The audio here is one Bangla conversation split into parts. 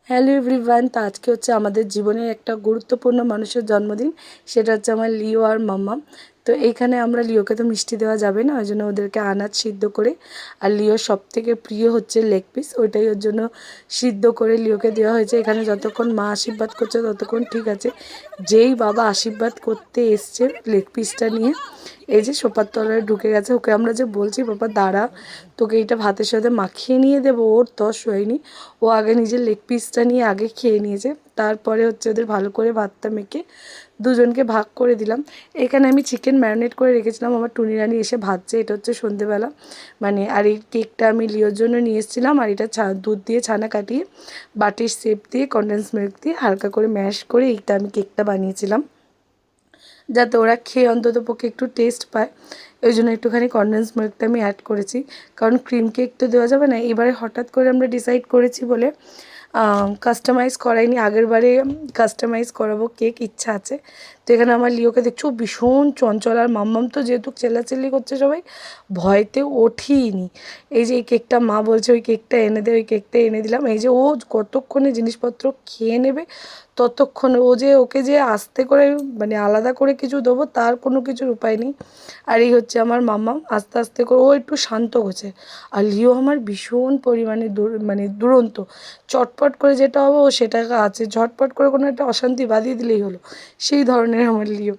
হ্যালো এভরিওয়ান, তো আজকে হচ্ছে আমাদের জীবনের একটা গুরুত্বপূর্ণ মানুষের জন্মদিন। সেটা হচ্ছে আমার লিও আর মাম্মা। তো এইখানে আমরা লিওকে তো মিষ্টি দেওয়া যাবে না, ওই জন্য ওদেরকে আনাজ সিদ্ধ করে, আর লিওর সবথেকে প্রিয় হচ্ছে লেগ পিস, ওইটাই ওর জন্য সিদ্ধ করে লিওকে দেওয়া হয়েছে। এখানে যতক্ষণ মা আশীর্বাদ করছে ততক্ষণ ঠিক আছে। যেই বাবা আশীর্বাদ করতে এসছে লেগ পিসটা নিয়ে, এই যে সোফার তলায় ঢুকে গেছে, ওকে আমরা যে বলছি বাবা দাঁড়া, তোকে এইটা ভাতের সাথে মাখিয়ে নিয়ে দেবো, ওর তস হয়নি। ও আগে নিজের লেগ পিসটা নিয়ে আগে খেয়ে নিয়েছে, তারপরে হচ্ছে ওদের ভালো করে ভাতটা মেখে দুজনকে ভাগ করে দিলাম। এখানে আমি চিকেন ম্যারিনেট করে রেখেছিলাম, আমার টুনি রানি এসে ভাজছে। এটা হচ্ছে সন্ধেবেলা মানে, আর এই কেকটা আমি লিওর জন্য নিয়ে এসেছিলাম। আর এটা দুধ দিয়ে ছানা কাটিয়ে বাটির শেপ দিয়ে কনডেন্স মিল্ক দিয়ে হালকা করে ম্যাশ করে এইটা আমি কেকটা বানিয়েছিলাম, যাতে ওরা খেয়ে অন্তত পক্ষে একটু টেস্ট পায়। ওই জন্য একটুখানি কনডেন্স মিল্কটা আমি অ্যাড করেছি, কারণ ক্রিম কেক তো দেওয়া যাবে না। এবারে হঠাৎ করে আমরা ডিসাইড করেছি বলে কাস্টমাইজ করাইনি, আগের বারে কাস্টমাইজ করাবো কেক, ইচ্ছা আছে। তো এখানে আমার লিওকে দেখছো ভীষণ চঞ্চল, আর মাম্মাম তো যেহেতু চেল্লাচিল্লি করছে সবাই ভয়তে ওঠেইনি। এই যে এই কেকটা মা বলছে ওই কেকটা এনে দে, ওই কেকটা এনে দিলাম। এই যে ও কতক্ষণে জিনিসপত্র খেয়ে নেবে ততক্ষণে, ও যে ওকে যে আস্তে করে মানে আলাদা করে কিছু দেবো তার কোনো কিছুর উপায় নেই। আর এই হচ্ছে আমার মাম্মাম, আস্তে আস্তে করে ও একটু শান্ত হচ্ছে। আর লিও আমার ভীষণ পরিমাণে দুরন্ত, চটপট করে যেটা হবে ও সেটাকে আছে, ঝটপট করে কোনো একটা অশান্তি বাঁধিয়ে দিলেই হলো, সেই ধরনের আমার লিও।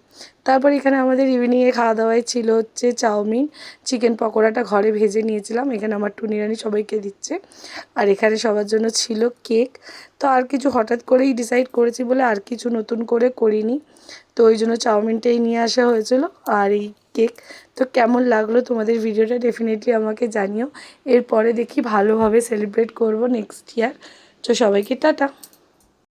তারপর এখানে আমাদের ইভিনিংয়ে খাওয়া দাওয়ায় ছিল হচ্ছে চাউমিন, চিকেন পকোড়াটা ঘরে ভেজে নিয়েছিলাম, এখানে আমার টুনি রানি সবাইকে দিচ্ছে। আর এখানে সবার জন্য ছিল কেক। তো আর কিছু হঠাৎ করেই ডিসাইড করেছি বলে আর কিছু নতুন করে করিনি, তো ওই জন্য চাউমিনটাই নিয়ে আসা হয়েছিল আর এই কেক। তো কেমন লাগলো তোমাদের ভিডিওটা ডেফিনেটলি আমাকে জানিও। এরপরে দেখি ভালোভাবে সেলিব্রেট করব নেক্সট ইয়ার। তো সবাইকে টাটা।